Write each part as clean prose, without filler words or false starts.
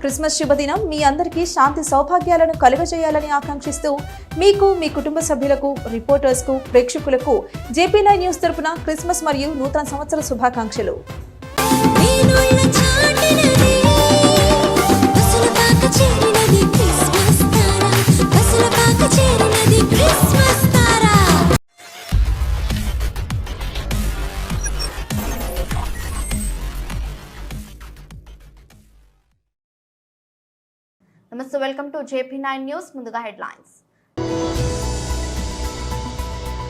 Christmas శుభదినం మీ అందరికీ శాంతి సౌభాగ్యాలను కలుగజేయాలని ఆకాంక్షిస్తూ మీకు, మీ కుటుంబ సభ్యులకు, రిపోర్టర్స్కు, ప్రేక్షకులకు JP9 న్యూస్ తరపున క్రిస్మస్ మరియు నూతన సంవత్సర శుభాకాంక్షలు. నమస్తే, వెల్కమ్ టు JP9 న్యూస్. ముందుగా హెడ్లైన్స్.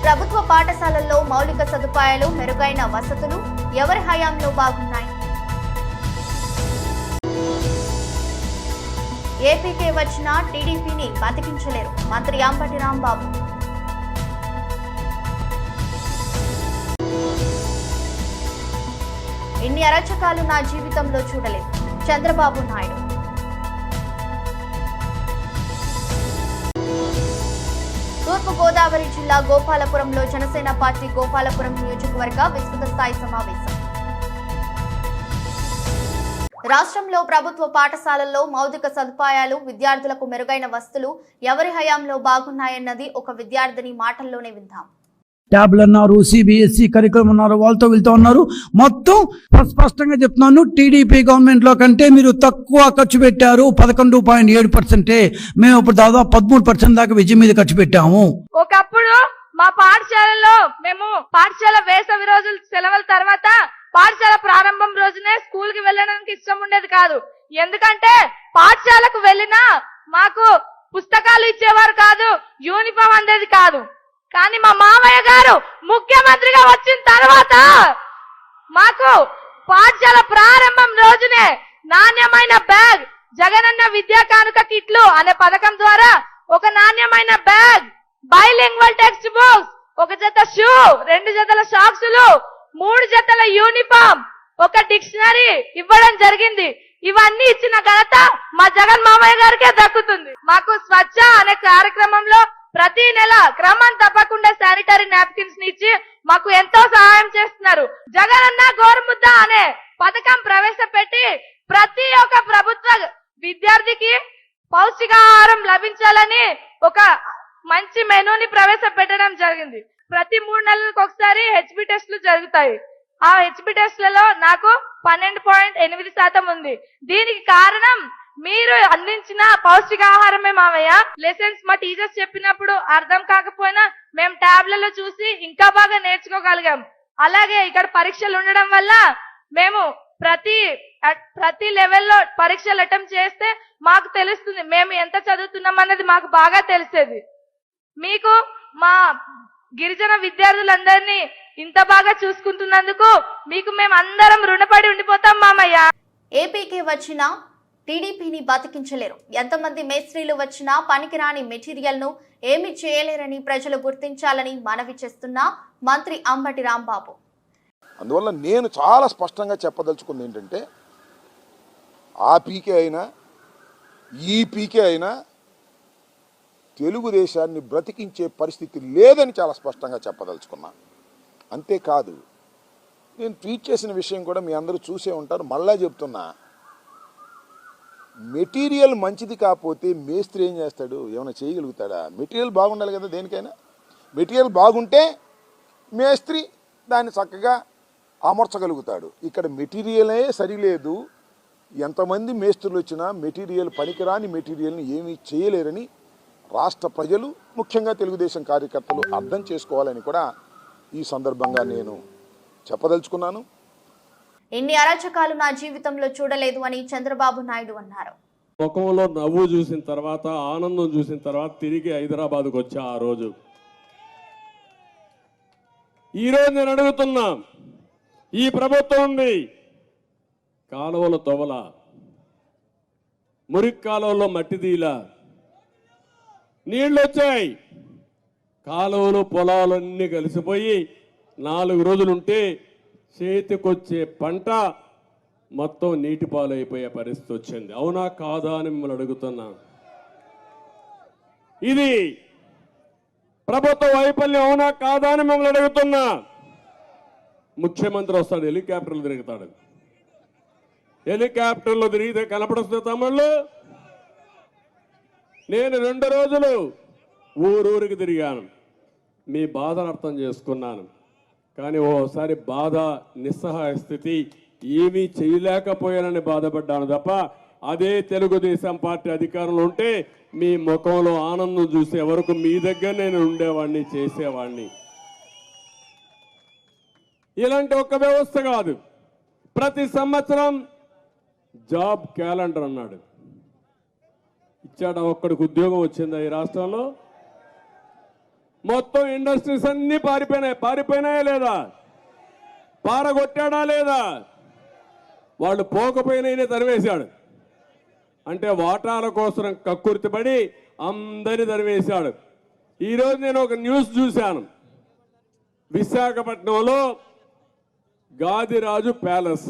ప్రభుత్వ పాఠశాలల్లో మౌలిక సదుపాయాలు, మెరుగైన వసతులు ఎవరి హయాంలో బాగున్నాయి? ఏపీకే వచ్చిన టీడీపీని బతికించలేరు, మంత్రి అంబటి రాంబాబు. ఇన్ని అరాచకాలు నా జీవితంలో చూడలేదు, చంద్రబాబు నాయుడు. తూర్పు గోదావరి జిల్లా గోపాలపురంలో జనసేన పార్టీ గోపాలపురం నియోజకవర్గ విస్తృత స్థాయి సమావేశం. రాష్ట్రంలో ప్రభుత్వ పాఠశాలల్లో మౌలిక సదుపాయాలు, విద్యార్థులకు మెరుగైన వసతులు ఎవరి హయాంలో బాగున్నాయన్నది ఒక విద్యార్థిని మాటల్లోనే విందాం. ట్యాబ్లు అన్నారు, CBSE కరికులం అన్నారు, వాళ్ళతో వీళ్ళతో ఉన్నారు. మొత్తం స్పష్టంగా చెప్తున్నాను, టీడీపీ గవర్నమెంట్ లో కంటే మీరు తక్కువ ఖర్చు పెట్టారు. 11.7%. మేము ఇప్పుడు దాదాపు 13% దాకా విజయం మీద ఖర్చు పెట్టాము. ఒకప్పుడు మా పాఠశాలలో మేము పాఠశాల వేసవి రోజులు సెలవుల తర్వాత పాఠశాల ప్రారంభం రోజునే స్కూల్ కి వెళ్ళడానికి ఇష్టం ఉండేది కాదు. ఎందుకంటే పాఠశాలకు వెళ్ళినా మాకు పుస్తకాలు ఇచ్చేవారు కాదు, యూనిఫామ్ అందేది కాదు. కానీ మా మామయ్య గారు ముఖ్యమంత్రిగా వచ్చిన తర్వాత మాకు పాఠశాల ప్రారంభం రోజునే నాణ్యమైన బ్యాగ్, జగనన్న విద్యా కానుక కిట్లు అనే పథకం ద్వారా ఒక నాణ్యమైన బ్యాగ్, బైలింగ్వల్ టెక్స్ట్ బుక్స్, ఒక జత షూ, 2 జతల సాక్సులు, 3 జతల యూనిఫామ్, ఒక డిక్షనరీ ఇవ్వడం జరిగింది. ఇవన్నీ ఇచ్చిన ఘనత మా జగన్ మామయ్య గారికే దక్కుతుంది. మాకు స్వచ్ఛ అనే కార్యక్రమంలో ప్రతి నెల క్రమం తప్పకుండా శానిటరీ నాప్కిన్స్ ని ఇచ్చి మాకు ఎంతో సహాయం చేస్తున్నారు. జగనన్న గోరుముద్ద అనే పథకం ప్రవేశపెట్టి ప్రతి ఒక్క ప్రభుత్వ విద్యార్థికి పౌష్టికాహారం లభించాలని ఒక మంచి మెనూని ప్రవేశపెట్టడం జరిగింది. ప్రతి 3 నెలలకు ఒకసారి HB టెస్టులు జరుగుతాయి. ఆ HB టెస్టులలో నాకు 12.8% ఉంది. దీనికి కారణం మీరు అందించిన పౌష్టికాహారమే మావయ్య. లెసన్స్ మా టీచర్స్ చెప్పినప్పుడు అర్థం కాకపోయినా మేము ట్యాబ్లలో చూసి ఇంకా బాగా నేర్చుకోగలిగాం. అలాగే ఇక్కడ పరీక్షలు ఉండడం వల్ల మేము ప్రతి లెవెల్లో పరీక్షలు అటెంప్ట్ చేస్తే మాకు తెలుస్తుంది మేము ఎంత చదువుతున్నాం అన్నది మాకు బాగా తెలిసేది. మీకు మా గిరిజన విద్యార్థులందరినీ ఇంత బాగా చూసుకుంటున్నందుకు మీకు మేము అందరం రుణపడి ఉండిపోతాం మామయ్య. ఏపీకి వచ్చిన టీడీపీని బతికించలేరు, ఎంతమంది మేస్త్రీలు వచ్చినా పనికిరాని మెటీరియల్ ను ఏమీ చేయలేరని ప్రజలు గుర్తించాలని మనవి చేస్తున్న మంత్రి అంబటి రాంబాబు. అందువల్ల నేను చాలా స్పష్టంగా చెప్పదలుచుకుంది ఏంటంటే, ఆ పీకే అయినా ఈ పీకే అయినా తెలుగుదేశాన్ని బ్రతికించే పరిస్థితి లేదని చాలా స్పష్టంగా చెప్పదలుచుకున్నాను. అంతేకాదు, నేను ట్వీట్ చేసిన విషయం కూడా మీ అందరూ చూసే ఉంటారు, మళ్ళా చెప్తున్నా. మెటీరియల్ మంచిది కాకపోతే మేస్త్రి ఏం చేస్తాడు? ఏమైనా చేయగలుగుతాడా? మెటీరియల్ బాగుండాలి కదా దేనికైనా. మెటీరియల్ బాగుంటే మేస్త్రి దాన్ని చక్కగా అమర్చగలుగుతాడు. ఇక్కడ మెటీరియలే సరిలేదు. ఎంతమంది మేస్త్రులు వచ్చినా మెటీరియల్ పనికిరాని మెటీరియల్ని ఏమీ చేయలేరని రాష్ట్ర ప్రజలు, ముఖ్యంగా తెలుగుదేశం కార్యకర్తలు అర్థం చేసుకోవాలని కూడా ఈ సందర్భంగా నేను చెప్పదలుచుకున్నాను. ఇన్ని అరాచకాలు నా జీవితంలో చూడలేదు అని చంద్రబాబు నాయుడు అన్నారు. ముఖంలో నవ్వు చూసిన తర్వాత, ఆనందం చూసిన తర్వాత తిరిగి హైదరాబాద్కు వచ్చా. ఆ రోజు ఈరోజు నేను అడుగుతున్నా, ఈ ప్రభుత్వం ఉంది, కాలువల తొవల, మురికి కాలువల్లో మట్టి తీలా, నీళ్ళు వచ్చాయి, కాలువలు పొలాలన్నీ కలిసిపోయి 4 రోజులుంటే చేతికొచ్చే పంట మొత్తం నీటి పాలైపోయే పరిస్థితి వచ్చింది. అవునా కాదా అని మిమ్మల్ని అడుగుతున్నా. ఇది ప్రభుత్వ వైఫల్యం అవునా కాదా అని మిమ్మల్ని అడుగుతున్నా. ముఖ్యమంత్రి వస్తాడు, హెలికాప్టర్లు తిరుగుతాడు. హెలికాప్టర్లో తిరిగితే కనపడుతుంది తమ్ముళ్ళు. నేను 2 రోజులు ఊరూరికి తిరిగాను, మీ బాధను అర్థం చేసుకున్నాను. కానీ ఓసారి బాధ, నిస్సహాయ స్థితి, ఏమీ చేయలేకపోయానని బాధపడ్డాను తప్ప అదే తెలుగుదేశం పార్టీ అధికారంలో ఉంటే మీ ముఖంలో ఆనందం చూసే వరకు మీ దగ్గర నేను ఉండేవాడిని, చేసేవాడిని. ఇలాంటి ఒక వ్యవస్థ కాదు. ప్రతి సంవత్సరం జాబ్ క్యాలెండర్ అన్నాడు, ఇచ్చాడా? ఒక్కడికి ఉద్యోగం వచ్చిందా ఈ రాష్ట్రంలో? మొత్తం ఇండస్ట్రీస్ అన్ని పారిపోయినాయా లేదా? పారగొట్టాడా లేదా? వాళ్ళు పోకపోయినా తరివేశాడు. అంటే వాటాల కోసం కక్కుర్తిపడి అందరినీ తరివేశాడు. ఈరోజు నేను ఒక న్యూస్ చూశాను, విశాఖపట్నంలో గాదిరాజు ప్యాలెస్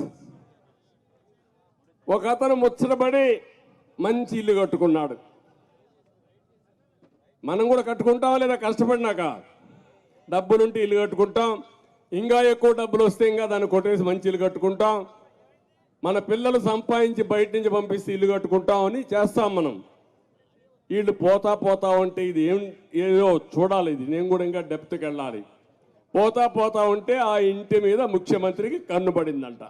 ఒక అతను ముచ్చటపడి మంచి ఇల్లు కట్టుకున్నాడు. మనం కూడా కట్టుకుంటామా లేదా? కష్టపడినాక డబ్బులుంటే ఇల్లు కట్టుకుంటాం, ఇంకా ఎక్కువ డబ్బులు వస్తే ఇంకా దాన్ని కొట్టేసి మంచి ఇల్లు కట్టుకుంటాం. మన పిల్లలు సంపాదించి బయట నుంచి పంపిస్తే ఇల్లు కట్టుకుంటామని చేస్తాం మనం. వీళ్ళు పోతా ఉంటే ఇది ఏదో చూడాలి, ఇది నేను కూడా ఇంకా డెప్త్కి వెళ్ళాలి. పోతా ఉంటే ఆ ఇంటి మీద ముఖ్యమంత్రికి కన్ను పడిందంట.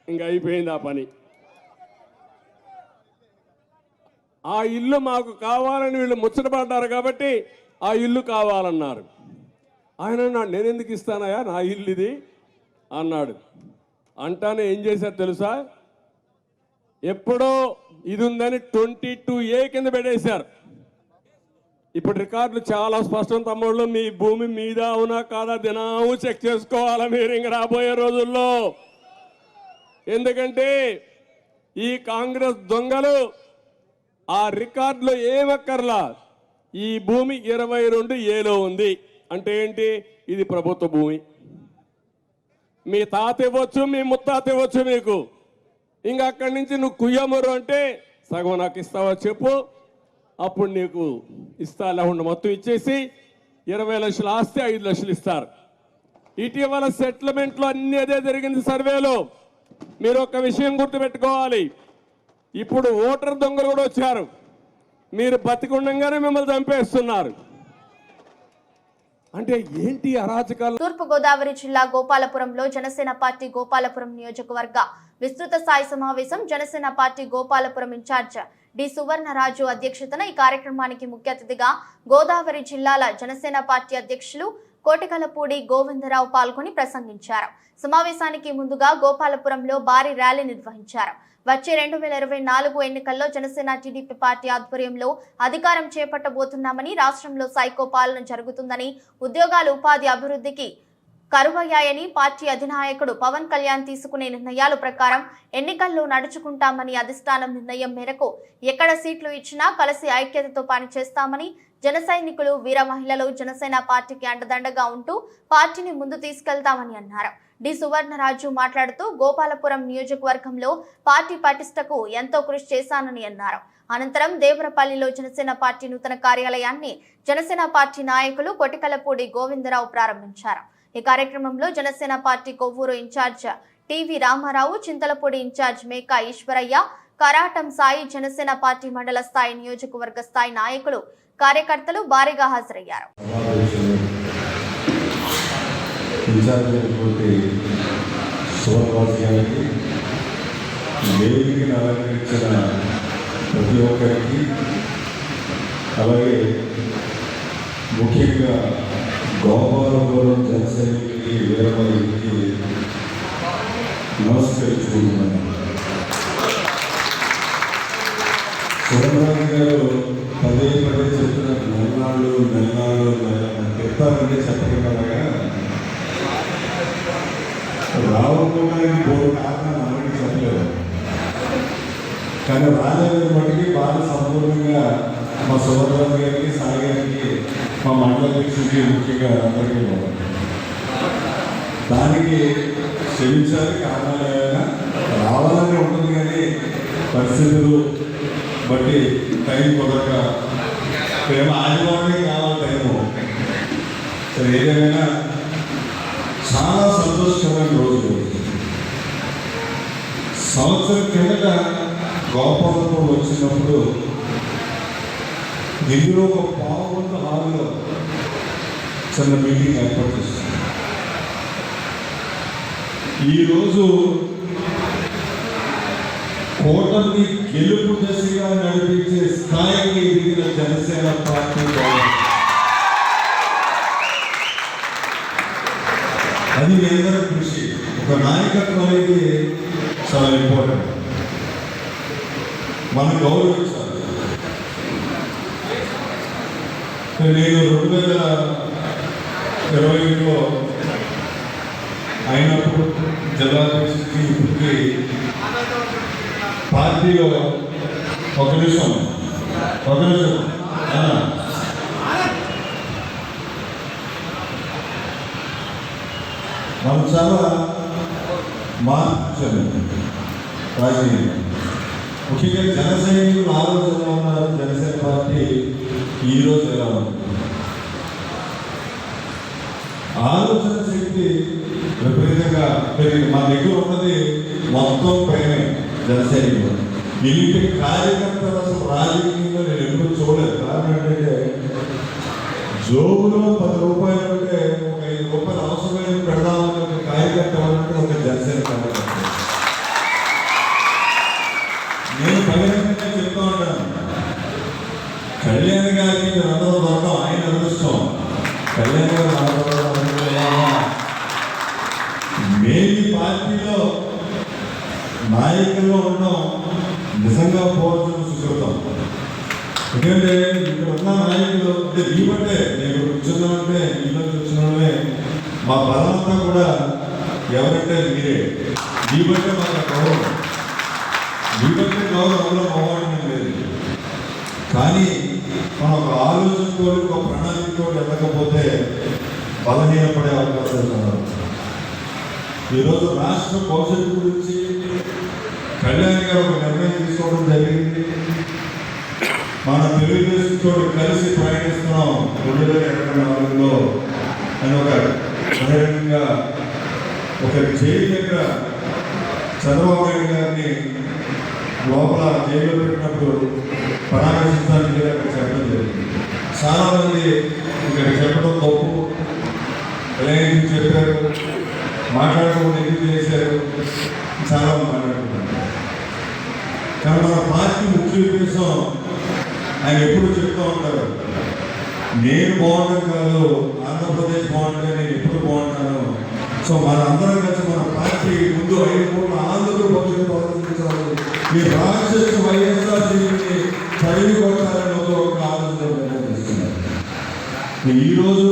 ఇంకా అయిపోయింది ఆ పని. ఆ ఇల్లు మాకు కావాలని వీళ్ళు ముచ్చటపడ్డారు కాబట్టి ఆ ఇల్లు కావాలన్నారు. ఆయన అన్నాడు, నేను ఎందుకు ఇస్తానయా, నా ఇల్లు ఇది అన్నాడు. అంటానే ఏం చేశారు తెలుసా? ఎప్పుడో ఇది ఉందని 22A కింద పెట్టేశారు. ఇప్పుడు రికార్డులు చాలా స్పష్టం తమ్ముళ్ళు. మీ భూమి మీద అవునా కాదా దినాము చెక్ చేసుకోవాలా మీరు ఇంక రాబోయే రోజుల్లో. ఎందుకంటే ఈ కాంగ్రెస్ దొంగలు ఆ రికార్డులో ఏమక్కర్లా, ఈ భూమి 22Aలో ఉంది అంటే ఏంటి? ఇది ప్రభుత్వ భూమి. మీ తాత ఇవ్వచ్చు, మీ ముత్తాత ఇవ్వచ్చు మీకు. ఇంకా అక్కడి నుంచి నువ్వు కుయ్యమరు అంటే సగం నాకు ఇస్తావా చెప్పు, అప్పుడు నీకు ఇస్తా. లేకుండా మొత్తం ఇచ్చేసి 20 లక్షల ఆస్తి 5 లక్షలు ఇస్తారు. ఇటీవల సెటిల్మెంట్లో అన్ని అదే జరిగింది సర్వేలో. మీరు ఒక విషయం గుర్తుపెట్టుకోవాలి, ఇప్పుడు ఓటర్ దొంగలు కూడా వచ్చారు. మీరు బతికుండగానే మిమ్మల్ని చంపేస్తున్నారు. అంటే ఏంటి అరాచకాలు? తూర్పు గోదావరి జిల్లా గోపాలపురంలో జనసేన పార్టీ గోపాలపురం నియోజకవర్గ విస్తృత స్థాయి సమావేశం. Janasena party Gopalapuram incharge D Suvarnaraju అధ్యక్షతన ఈ కార్యక్రమానికి ముఖ్య అతిథిగా గోదావరి జిల్లాల జనసేన పార్టీ అధ్యక్షులు కోటికలపూడి గోవిందరావు పాల్గొని ప్రసంగించారు. సమావేశానికి ముందుగా గోపాలపురంలో భారీ ర్యాలీ నిర్వహించారు. వచ్చే 2024 ఎన్నికల్లో జనసేన టీడీపీ పార్టీ ఆధ్వర్యంలో అధికారం చేపట్టబోతున్నామని, రాష్ట్రంలో సైకో పాలన జరుగుతుందని, ఉద్యోగాలు, ఉపాధి అభివృద్ధికి కరువయ్యాయని, పార్టీ అధినాయకుడు పవన్ కళ్యాణ్ తీసుకునే నిర్ణయాల ప్రకారం ఎన్నికల్లో నడుచుకుంటామని, అధిష్టానం నిర్ణయం మేరకు ఎక్కడ సీట్లు ఇచ్చినా కలిసి ఐక్యతతో పనిచేస్తామని, జన సైనికులు, వీర మహిళలు జనసేన పార్టీకి అండదండగా ఉంటూ పార్టీని ముందు తీసుకెళ్తామని అన్నారు. డి సువర్ణరాజు మాట్లాడుతూ గోపాలపురం నియోజకవర్గంలో పార్టీ పటిష్టకు ఎంతో కృషి చేశానని అన్నారు. అనంతరం దేవరపల్లిలో జనసేన పార్టీ నూతన కార్యాలయాన్ని జనసేన పార్టీ నాయకులు కొటికలపూడి గోవిందరావు ప్రారంభించారు. ఈ కార్యక్రమంలో Janasena party Kovvur incharge TV Ramarao, Chintalapudi incharge Meka Eswaraiah, Karatam Sai, Janasena party mandal స్థాయి, నియోజకవర్గ స్థాయి నాయకులు, కార్యకర్తలు భారీగా హాజరయ్యారు. వేదికను అలంకరించిన ప్రతి ఒక్కరికి, అలాగే ముఖ్యంగా గోపాలపురం జనసైనికులకి, వీరమహిళకి నమస్కరించుకుంటున్నాను. సుబ్రహ్మణ్య గారు పదే చెప్తున్న నెలనాళ్ళు చెప్తారంటే చెప్పగలగా రావడానికి మూడు కారణాలు అందరికీ చెప్పలేదు. కానీ రాజేంద్ర మట్టికి బాగా సంపూర్ణంగా మా సుబ్రహ్మణ్య గారికి, సాయి గారికి, మా మండల అధ్యక్షుడికి, ముఖ్యంగా అందరికీ దానికి క్షమించాలి. కారణాలు ఏమైనా రావాలని ఉంటుంది కానీ పరిస్థితులు బట్టి టైం కుదరక ప్రేమ ఆదివారమే కావాలి టైము. సరే, ఏదైనా చాలా సంతోషకరమైన రోజు. సంవత్సరం కిందట గోపాలపూర్ వచ్చినప్పుడు ఢిల్లీలో ఒక పావుగంట హాల్లో చిన్న మీటింగ్ ఏర్పాటు చేస్తాం. ఈరోజు కూటమి గెలుపు దశగా నడిపించే స్థాయికి ఎదిగిన జనసేన పార్టీ అది మీ అందరి కృషి. ఒక నాయకత్వం అనేది చాలా ఇంపార్టెంట్. మనం గౌరవించాలి. నేను 2020లో అయినప్పుడు జిల్లా పరిషత్కి ఇప్పటికి పార్టీలో ఒక నిమిషం మనం చాలా మార్చాలి రాజకీయం. ముఖ్యంగా జన సైనికులు ఆలోచన ఉన్నారు. జనసేన పార్టీ ఈరోజు ఎలా ఉంది? ఆలోచన శక్తి విపరీతంగా పెరిగింది. మా దగ్గర ఉన్నది మొత్తం ప్రేమే జనసైనికులు. ఇంటి కార్యకర్తలు అసలు రాజకీయంగా నేను ఎప్పుడు చూడలేదు. కారణం ఏంటంటే జోబులో 10 రూపాయలు ఉంటే ఒక 5 రూపాయలు అవసరమైన పెడదామని ఒక కార్యకర్త అంటే ఒక జనసేన కార్యకర్త. నేను బహిరంగంగా చెప్తా ఉంటాను, కళ్యాణ్ గారికి అందరూ దొరకడం ఆయన అదృష్టం. కళ్యాణ్ గారు మేము ఈ పార్టీలో నాయకుల్లో ఉండడం నిజంగా పోవాల్సిన సుకృతం. ఎందుకంటే ఇక్కడ ఉన్న నాయకులు అంటే మీ బట్టే నేను కూర్చున్నామంటే మీలో కూర్చున్నామే మా బలమంతా కూడా ఎవరంటే మీరే. మీ బట్టే మాకు గౌరవం, మీ బట్టే గౌరవం అందులో మొహమాటం లేదు. కానీ మనం ఒక ఆలోచనతో ఒక ప్రణాళికతో వెళ్ళకపోతే బలహీనపడే అవకాశాలు ఉన్నారు. ఈరోజు రాష్ట్ర భవిష్యత్తు గురించి కళ్యాణ్ గారు ఒక నిర్ణయం తీసుకోవడం జరిగింది. మన తెలుగుదేశంతో కలిసి ప్రయాణిస్తున్నాం 2024లో అని ఒక బహిరంగంగా ఒక జైలు దగ్గర చంద్రబాబు నాయుడు గారిని లోపల జైల్లో పెట్టినప్పుడు పరామర్శించడానికి అక్కడ చెప్పడం జరిగింది. చాలామంది ఇక్కడ చెప్పడం తప్పు, ఎలా చెప్పారు, మాట్లాడకుండా ఎందుకు చేశారు, చాలా మాట్లాడుతున్నారు. కానీ మన పార్టీ ముఖ్య ఉద్దేశం ఆయన ఎప్పుడు చెప్తూ ఉంటారు, నేను బాగుంటాను కాదు, ఆంధ్రప్రదేశ్ బాగుంటే నేను ఎప్పుడు బాగుంటాను. సో మన అందరం కలిసి మన పార్టీ ముందు 5 కోట్ల ఆంధ్రప్రదేశ్ ఆలోచించాలి. ఈ రాక్షస వైఎస్ఆర్సీపీని చదివి కొట్టాలని ఒక ఆలోచన నిర్ణయిస్తున్నారు. ఈరోజు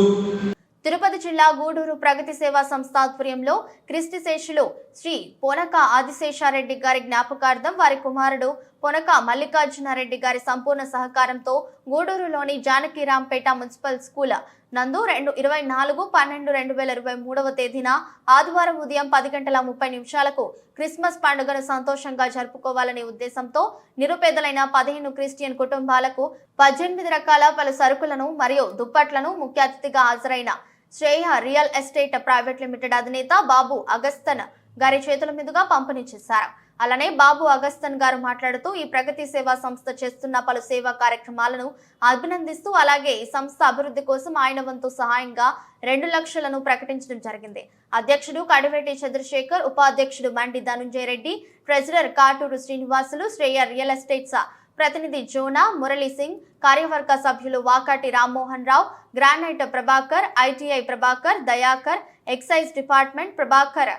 తిరుపతి జిల్లా గూడూరు ప్రగతి సేవా సంస్థ ఆధ్వర్యంలో క్రిస్టి శేషులు శ్రీ పొనక ఆదిశేషారెడ్డి గారి జ్ఞాపకార్థం వారి కుమారుడు పొనక మల్లికార్జునారెడ్డి గారి సంపూర్ణ సహకారంతో గూడూరులోని జానకీరాంపేట మున్సిపల్ స్కూల్ నందు 24/12/2023 తేదీన ఆదివారం ఉదయం 10:30 క్రిస్మస్ పండుగను సంతోషంగా జరుపుకోవాలనే ఉద్దేశంతో నిరుపేదలైన 15 క్రిస్టియన్ కుటుంబాలకు 18 రకాల పలు సరుకులను మరియు దుప్పట్లను ముఖ్య అతిథిగా హాజరైన Shreya real estate private limited అధినేత బాబు అగస్తన్ గారి చేతుల మీదుగా పంపిణీ చేశారు. అలానే బాబు అగస్తన్ గారు మాట్లాడుతూ ఈ ప్రగతి సేవా సంస్థ చేస్తున్న పలు సేవా కార్యక్రమాలను అభినందిస్తూ అలాగే ఈ సంస్థ అభివృద్ధి కోసం ఆయన వంతు సహాయంగా 2 లక్షలను ప్రకటించడం జరిగింది. అధ్యక్షుడు కడివేటి చంద్రశేఖర్, ఉపాధ్యక్షుడు Mandi Dhananjaya Reddy, treasurer Katuru Srinivasulu, Shreya real estates ప్రతినిధి జోనా మురళీ సింగ్, కార్యవర్గ సభ్యులు Vakati Rammohan Rao, granite Prabhakar, ITI Prabhakar, Dayakar, excise department Prabhakar,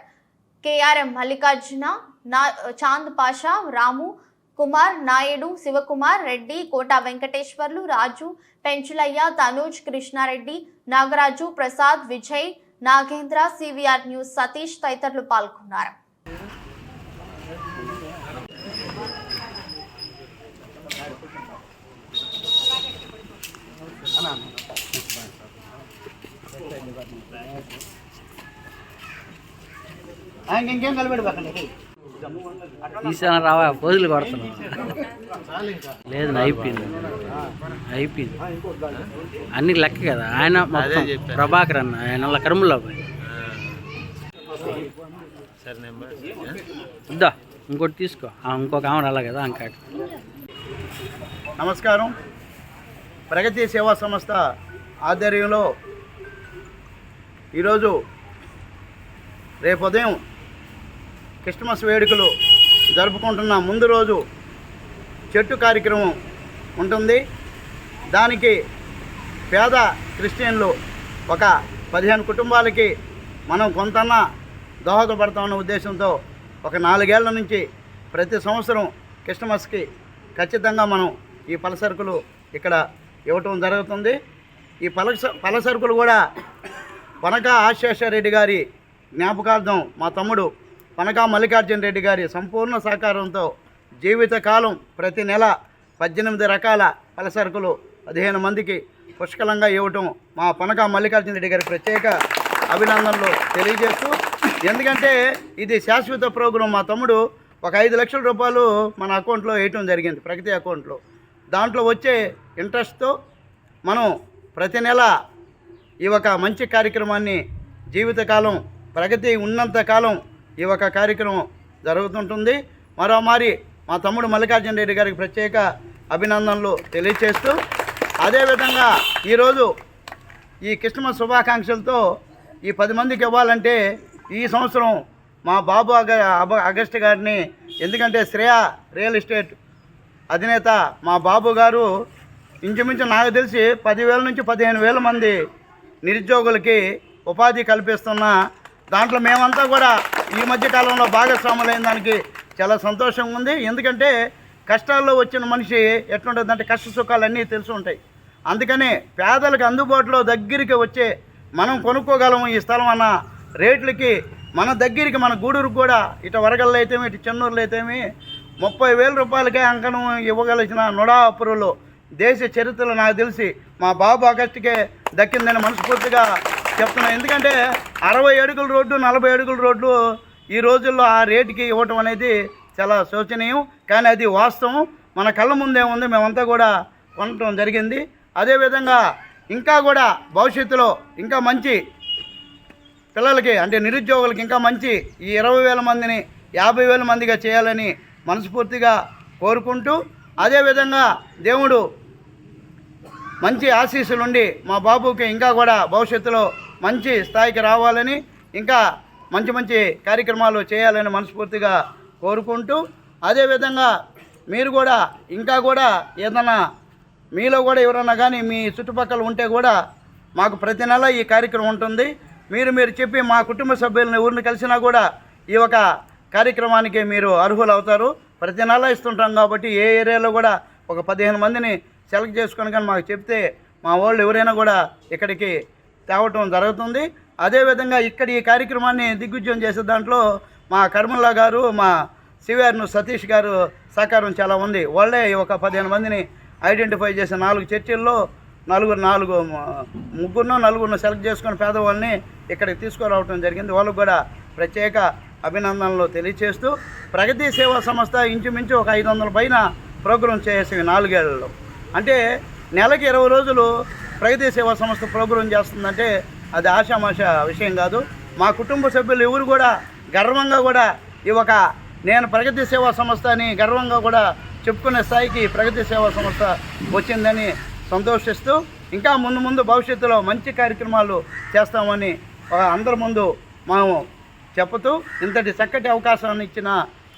KRM Mallikarjuna, Chand Pasha, Ramu Kumar, Naidu, Shivakumar Reddy, Kota Venkateswarlu, Raju, Penchulaiah, Tanuj, Krishnareddy, Nagaraju, Prasad, Vijay, Nagendra, CVR news Satish తదితరులు పాల్గొన్నారు. ఇంకేం కలబెడకండి ఈసారి రావా పోజులు కొడుతున్నాం లేదు అయిపోయింది అన్ని లెక్క కదా. ఆయన మొత్తం ప్రభాకర్ అన్న ఆయన కర్మలో పోయి ఇంకోటి తీసుకో ఇంకొక ఆమె రాలే కదా ఇంకా. నమస్కారం. ప్రగతి సేవా సంస్థ ఆధ్వర్యంలో ఈరోజు రేపు ఉదయం క్రిస్మస్ వేడుకలు జరుపుకుంటున్న ముందు రోజు చెట్టు కార్యక్రమం ఉంటుంది. దానికి పేద క్రిస్టియన్లు ఒక 15 కుటుంబాలకి మనం కొంతన్నా దోహదపడతామన్న ఉద్దేశంతో ఒక 4 ఏళ్ల నుంచి ప్రతి సంవత్సరం క్రిస్మస్కి ఖచ్చితంగా మనం ఈ పలసరుకులు ఇక్కడ ఇవ్వటం జరుగుతుంది. ఈ పలసరుకులు కూడా పనక ఆశేషరెడ్డి గారి జ్ఞాపకార్థం మా తమ్ముడు పనక మల్లికార్జున రెడ్డి గారి సంపూర్ణ సహకారంతో జీవితకాలం ప్రతి నెల 18 రకాల పలసరుకులు 15 మందికి పుష్కలంగా ఇవ్వటం మా పనక మల్లికార్జున రెడ్డి గారి ప్రత్యేక అభినందనలు తెలియజేస్తూ, ఎందుకంటే ఇది శాశ్వత ప్రోగ్రాం. మా తమ్ముడు ఒక 5 లక్షల రూపాయలు మన అకౌంట్లో వేయటం జరిగింది, ప్రగతి అకౌంట్లో. దాంట్లో వచ్చే ఇంట్రెస్ట్తో మనం ప్రతి నెల ఈ ఒక మంచి కార్యక్రమాన్ని జీవితకాలం ప్రగతి ఉన్నంతకాలం ఈ ఒక కార్యక్రమం జరుగుతుంటుంది. మరోమారి మా తమ్ముడు మల్లికార్జున రెడ్డి గారికి ప్రత్యేక అభినందనలు తెలియజేస్తూ, అదేవిధంగా ఈరోజు ఈ క్రిస్మస్ శుభాకాంక్షలతో ఈ 10 మందికి ఇవ్వాలంటే ఈ సంవత్సరం మా బాబు అగస్ట్ గారిని, ఎందుకంటే శ్రేయ రియల్ ఎస్టేట్ అధినేత మా బాబు గారు ఇంచుమించు నాకు తెలిసి 10,000 నుంచి 15,000 మంది నిరుద్యోగులకి ఉపాధి కల్పిస్తున్న దాంట్లో మేమంతా కూడా ఈ మధ్యకాలంలో భాగస్వాములైన దానికి చాలా సంతోషంగా ఉంది. ఎందుకంటే కష్టాల్లో వచ్చిన మనిషి ఎట్లుంటుందంటే కష్ట సుఖాలన్నీ తెలిసి ఉంటాయి. అందుకని పేదలకు అందుబాటులో దగ్గరికి వచ్చే మనం కొనుక్కోగలము ఈ స్థలం అన్న రేట్లకి మన దగ్గరికి మన గూడూరుకు కూడా ఇటు వరగల్లో అయితేమి ఇటు చెన్నూరులో అయితేమి 30,000 రూపాయలకే అంకణం ఇవ్వగలిసిన నొడాపురులో దేశ చరిత్రలో నాకు తెలిసి మా బాబు ఆగస్టుకే దక్కిందని మనస్ఫూర్తిగా చెప్తున్నాను. ఎందుకంటే 60 అడుగుల రోడ్డు 40 అడుగుల రోడ్లు ఈ రోజుల్లో ఆ రేటుకి ఇవ్వటం అనేది చాలా శోచనీయం. కానీ అది వాస్తవం, మన కళ్ళ ముందే ఉంది, మేమంతా కూడా కొనటం జరిగింది. అదేవిధంగా ఇంకా కూడా భవిష్యత్తులో ఇంకా మంచి పిల్లలకి అంటే నిరుద్యోగులకి ఇంకా మంచి ఈ 20,000 మందిని 50,000 మందిగా చేయాలని మనస్ఫూర్తిగా కోరుకుంటూ, అదేవిధంగా దేవుడు మంచి ఆశీస్సులుండి మా బాబుకి ఇంకా కూడా భవిష్యత్తులో మంచి స్థాయికి రావాలని, ఇంకా మంచి మంచి కార్యక్రమాలు చేయాలని మనస్ఫూర్తిగా కోరుకుంటూ, అదేవిధంగా మీరు కూడా ఇంకా కూడా ఏదన్నా మీలో కూడా ఎవరన్నా కానీ మీ చుట్టుపక్కల ఉంటే కూడా మాకు ప్రతి నెల ఈ కార్యక్రమం ఉంటుంది. మీరు చెప్పి మా కుటుంబ సభ్యులను ఊరిని కలిసినా కూడా ఈ ఒక కార్యక్రమానికి మీరు అర్హులు అవుతారు. ప్రతి నెల ఇస్తుంటాం కాబట్టి ఏ ఏరియాలో కూడా ఒక 15 మందిని సెలెక్ట్ చేసుకొని కానీ మాకు చెప్తే మా వాళ్ళు ఎవరైనా కూడా ఇక్కడికి తేవటం జరుగుతుంది. అదేవిధంగా ఇక్కడ ఈ కార్యక్రమాన్ని దిగ్విజయం చేసే దాంట్లో మా కర్మల్లా గారు, మా సివిఆర్ను సతీష్ గారు సహకారం చాలా ఉంది. వాళ్ళే ఒక 15 మందిని ఐడెంటిఫై చేసే 4 చర్చిల్లో ముగ్గురును సెలెక్ట్ చేసుకొని పేదవాళ్ళని ఇక్కడికి తీసుకురావడం జరిగింది. వాళ్ళకు కూడా ప్రత్యేక అభినందనలు తెలియజేస్తూ, ప్రగతి సేవా సంస్థ ఇంచుమించు ఒక 500 పైన ప్రోగ్రాం చేసేవి 4 ఏళ్లలో. అంటే నెలకి 20 రోజులు ప్రగతి సేవా సంస్థ ప్రోగ్రాం చేస్తుందంటే అది ఆషామాష విషయం కాదు. మా కుటుంబ సభ్యులు ఎవరు కూడా గర్వంగా కూడా ఈ ఒక నేను ప్రగతి సేవా సంస్థ అని గర్వంగా కూడా చెప్పుకునే స్థాయికి ప్రగతి సేవా సంస్థ వచ్చిందని సంతోషిస్తూ, ఇంకా ముందు భవిష్యత్తులో మంచి కార్యక్రమాలు చేస్తామని అందరి ముందు మేము చెప్తూ, ఇంతటి చక్కటి అవకాశాన్ని ఇచ్చిన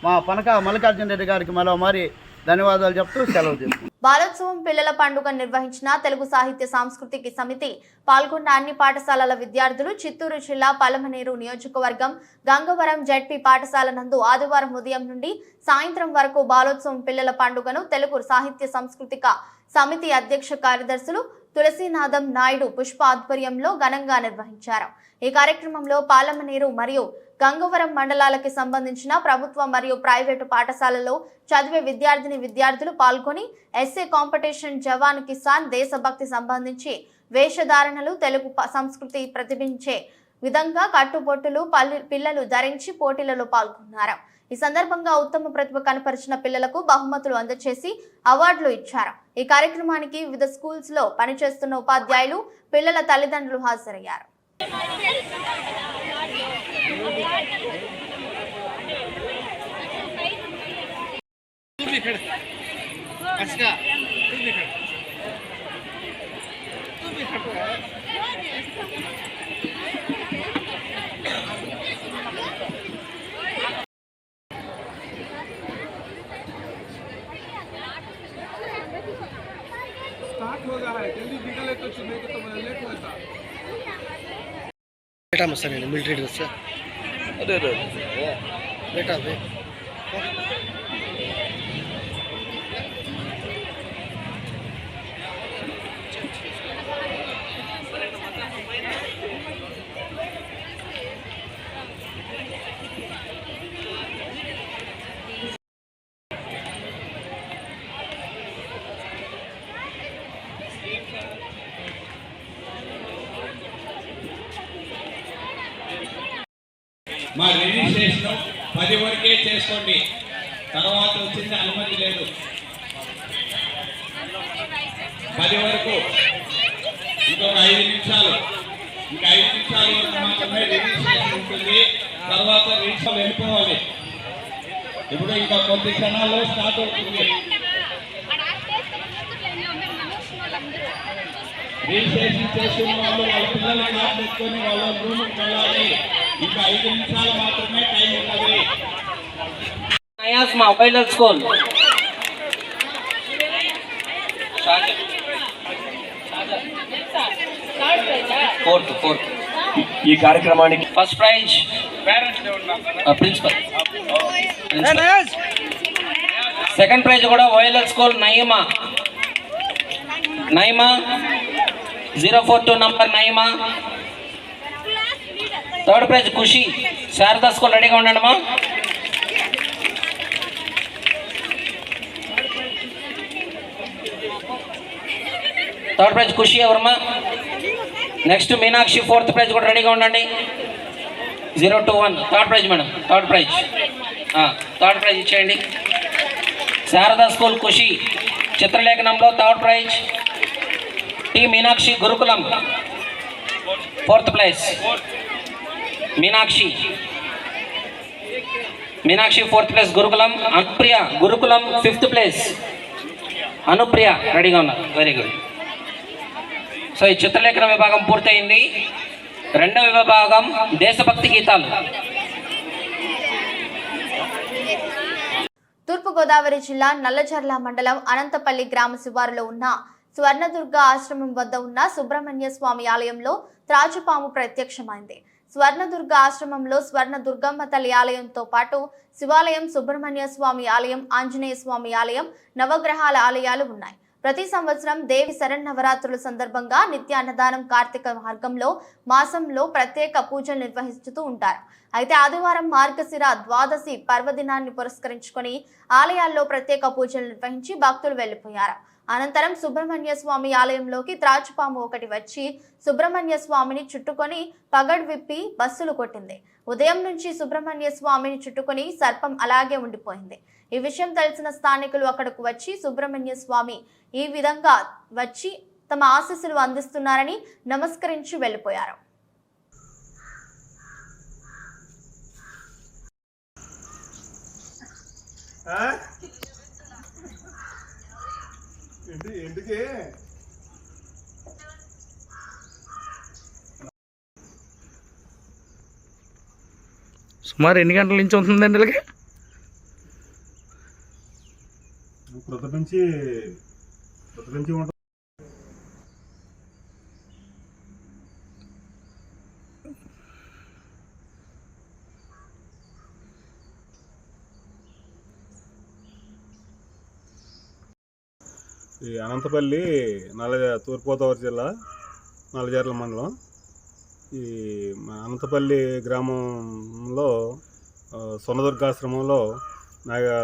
మా పనక మల్లికార్జున రెడ్డి గారికి మరోమారి ధన్యవాదాలు చెప్తూ సెలవు చేస్తున్నాను. బాలోత్సవం పిల్లల పండుగ నిర్వహించిన తెలుగు సాహిత్య సాంస్కృతిక సమితి పాల్గొన్న అన్ని పాఠశాలల విద్యార్థులు చిత్తూరు జిల్లా పలమనేరు నియోజకవర్గం గంగవరం జడ్పీ పాఠశాల నందు ఆదివారం ఉదయం నుండి సాయంత్రం వరకు బాలోత్సవం పిల్లల పండుగను తెలుగు సాహిత్య సాంస్కృతిక సమితి అధ్యక్ష కార్యదర్శులు తులసీనాథం నాయుడు పుష్ప ఆధ్వర్యంలో ఘనంగా నిర్వహించారు. ఈ కార్యక్రమంలో పాలమనేరు మరియు గంగవరం మండలాలకి సంబంధించిన ప్రభుత్వ మరియు ప్రైవేటు పాఠశాలలో చదివే విద్యార్థులు పాల్గొని ఎస్ఏ కాంపిటీషన్, జవాన్ కిసాన్, దేశభక్తి సంబంధించి వేషధారణలు, తెలుగు సంస్కృతి ప్రతిబింబించే విధంగా కట్టుబొట్టులు పిల్లలు ధరించి పోటీలలో పాల్గొన్నారు. ఈ సందర్భంగా ఉత్తమ ప్రతిభ కనపరిచిన పిల్లలకు బహుమతులు అందజేసి అవార్డులు ఇచ్చారు. ఈ కార్యక్రమానికి వివిధ స్కూల్స్ లో పనిచేస్తున్న ఉపాధ్యాయులు, పిల్లల తల్లిదండ్రులు హాజరయ్యారు. बेटा मत सर मिलिट्री ड्रेस अरे बेटा మా రిజిస్ట్రేషన్ 10 వరకే చేసుకోండి, తర్వాత వచ్చింది అనుమతి లేదు. 10 వరకు ఇంకొక 5 నిమిషాలు, ఇంకా 5 నిమిషాల వరకు మాత్రమే రిజిస్ట్రేషన్ ఉంటుంది. తర్వాత రిజిస్టర్ వెళ్ళిపోవాలి. ఇప్పుడు ఇంకా కొద్ది క్షణాల్లో స్టార్ట్ అవుతుంది. రిజిస్ట్రేషన్ చేసుకున్న వాళ్ళు వాళ్ళ పిల్లలు కార్డు పెట్టుకొని వాళ్ళ రూమ్కి వెళ్ళాలి. ఇంకా 5 నిమిషాలు మాత్రమే టైం ఉంటుంది. మొబైల్ స్కూల్ ఫోర్త్ ఈ కార్యక్రమానికి first prize principal. Second prize కూడా OLL school Nayeema 042 number Nayeema. Third prize Khushi Sharada school. రెడీగా ఉండండి అమ్మా. థర్డ్ ప్రైజ్ ఖుషి ఎవరమ్మా? నెక్స్ట్ మీనాక్షి. ఫోర్త్ ప్రైజ్ కూడా రెడీగా ఉండండి. 021 third prize madam. Third prize ఇచ్చేయండి. శారదా స్కూల్ ఖుషి చిత్రలేఖనంలో third prize. T Meenakshi Gurukulam fourth place. Meenakshi fourth place Gurukulam. Anupriya గురుకులం ఫిఫ్త్ ప్లేస్. అనుప్రియ రెడీగా ఉన్నారు. Very good. సో ఈ చిత్రలేఖన విభాగం పూర్తయింది. రెండవ విభాగం దేశభక్తి గీతాలు. తూర్పుగోదావరి జిల్లా నల్లజర్ల మండలం అనంతపల్లి గ్రామ శివారులో ఉన్న స్వర్ణదుర్గ ఆశ్రమం వద్ద ఉన్న సుబ్రహ్మణ్య స్వామి ఆలయంలో త్రాచుపాము ప్రత్యక్షమైంది. స్వర్ణదుర్గ ఆశ్రమంలో స్వర్ణ దుర్గమ్మ తల్లి ఆలయంతో పాటు శివాలయం, సుబ్రహ్మణ్య స్వామి ఆలయం, ఆంజనేయ స్వామి ఆలయం, నవగ్రహాల ఆలయాలు ఉన్నాయి. ప్రతి సంవత్సరం దేవి శరన్నవరాత్రుల సందర్భంగా నిత్య అన్నదానం, కార్తీక మాసంలో ప్రత్యేక పూజలు నిర్వహిస్తూ ఉంటారు. అయితే ఆదివారం మార్గశిర ద్వాదశి పర్వదినాన్ని పురస్కరించుకొని ఆలయాల్లో ప్రత్యేక పూజలు నిర్వహించి భక్తులు వెళ్లిపోయారు. అనంతరం సుబ్రహ్మణ్య స్వామి ఆలయంలోకి త్రాచుపాము ఒకటి వచ్చి సుబ్రహ్మణ్య స్వామిని చుట్టుకొని పగడ్ విప్పి బస్సులు కొట్టింది. ఉదయం నుంచి సుబ్రహ్మణ్య స్వామిని చుట్టుకొని సర్పం అలాగే ఉండిపోయింది. ఈ విషయం తెలిసిన స్థానికులు అక్కడకు వచ్చి సుబ్రహ్మణ్య స్వామి ఈ విధంగా వచ్చి తమ ఆశీస్సులు అందిస్తున్నారని నమస్కరించి వెళ్లిపోయారు. సుమారు ఎన్ని గంటల నుంచి ఉంటుందండి ఇలాగే? ప్రొద్దు నుంచి ఉంటుంది. ఈ అనంతపల్లి తూర్పుగోదావరి జిల్లా నల్లజర్ల మండలం. ఈ అనంతపల్లి గ్రామంలో స్వర్ణదుర్గాశ్రమంలో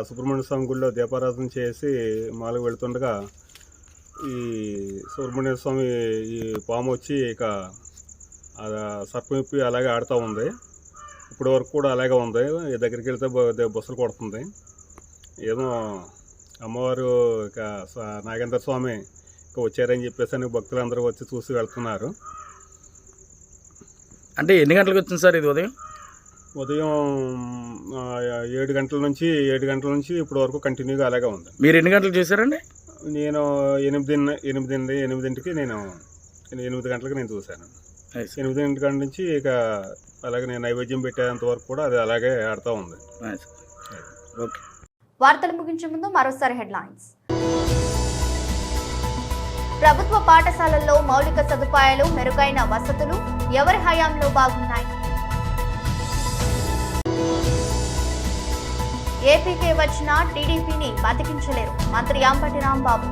సుబ్రహ్మణ్య స్వామి గుడిలో దీపారాధన చేసి మాలకు వెళుతుండగా ఈ సుబ్రహ్మణ్య స్వామి ఈ పాము వచ్చి ఇక సర్పం ఇప్పి అలాగే ఆడుతూ ఉంది. ఇప్పటి వరకు కూడా అలాగే ఉంది. దగ్గరికి వెళ్తే బస్సులు కొడుతుంది. ఏమో అమ్మవారు ఇక నాగేంద్ర స్వామి ఇక వచ్చారని చెప్పేసి భక్తులందరూ వచ్చి చూసి వెళ్తున్నారు. అంటే ఎన్ని గంటలకు వచ్చింది సార్ ఇది ఉదయం? ఉదయం 7 గంటల నుంచి ఇప్పటి వరకు కంటిన్యూగా అలాగే ఉంది. మీరు ఎన్ని గంటలు చేశారండి? నేను 8ంటికి నేను 8 గంటలకు నేను చూశాను. 8 గంటల నుంచి ఇక అలాగే నేను నైవేద్యం పెట్టేంత వరకు కూడా అది అలాగే ఆడుతూ ఉంది. ఓకే. వార్తలు ముగించే ముందు మరోసారి హెడ్లైన్స్. ప్రభుత్వ పాఠశాలల్లో మౌలిక సదుపాయాలు, మెరుగైన వసతులు ఎవరి హయాంలో బాగున్నాయి? ఏపీకే వచ్చిన టీడీపీని బతికించలేరు, మంత్రి అంబటి రాంబాబు.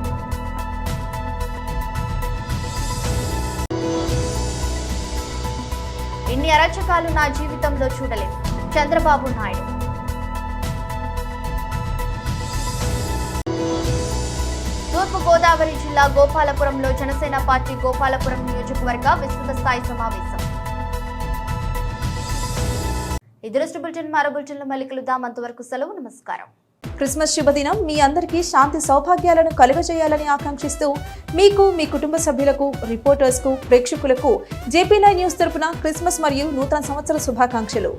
ఇన్ని అరాచకాలు నా జీవితంలో చూడలేదు, చంద్రబాబు నాయుడు. తూర్పు గోదావరి జిల్లా గోపాలపురంలో జనసేన పార్టీ గోపాలపురం నియోజకవర్గ విస్తృత స్థాయి సమావేశం. ఈ దృష్టి బులెటిన్ మరో బులెటిన్లో మళ్ళీ కలుద్దాం. అంతవరకు సెలవు, నమస్కారం. క్రిస్మస్ శుభదినం మీ అందరికీ శాంతి సౌభాగ్యాలను కలుగజేయాలని ఆకాంక్షిస్తూ మీకు, మీ కుటుంబ సభ్యులకు, రిపోర్టర్స్కు, ప్రేక్షకులకు JP9 న్యూస్ తరపున క్రిస్మస్ మరియు నూతన సంవత్సర శుభాకాంక్షలు.